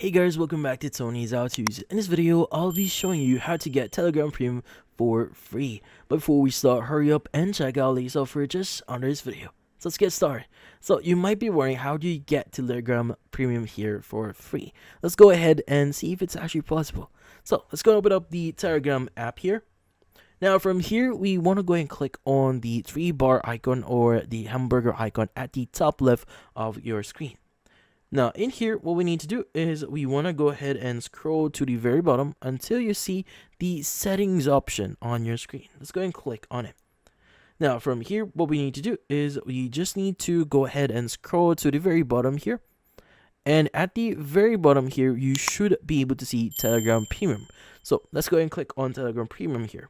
Hey guys, welcome back to Tony's How To's. In this video, I'll be showing you how to get Telegram Premium for free. But before we start, hurry up and check out links for just under this video. So let's get started. So you might be wondering, how do you get Telegram Premium here for free? Let's go ahead and see if it's actually possible. So let's go open up the Telegram app here. Now from here, we want to go ahead and click on the 3-bar icon or the hamburger icon at the top left of your screen. Now in here, what we need to do is we want to go ahead and scroll to the very bottom until you see the settings option on your screen. Let's go ahead and click on it. Now from here, what we need to do is we just need to go ahead and scroll to the very bottom here. And at the very bottom here, you should be able to see Telegram Premium. So let's go ahead and click on Telegram Premium here.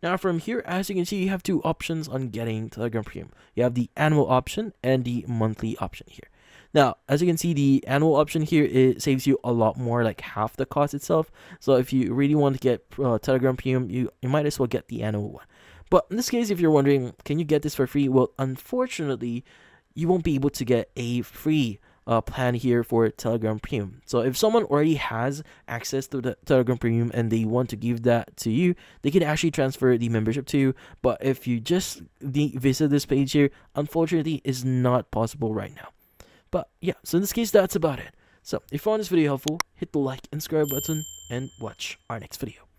Now from here, as you can see, you have two options on getting Telegram Premium. You have the annual option and the monthly option here. Now, as you can see, the annual option here, it saves you a lot more, like half the cost itself. So if you really want to get Telegram Premium, you might as well get the annual one. But in this case, if you're wondering, can you get this for free? Well, unfortunately, you won't be able to get a free plan here for Telegram Premium. So if someone already has access to the Telegram Premium and they want to give that to you, they can actually transfer the membership to you. But if you just visit this page here, unfortunately, it's not possible right now. But yeah, so in this case, that's about it. So if you found this video helpful, hit the like and subscribe button and watch our next video.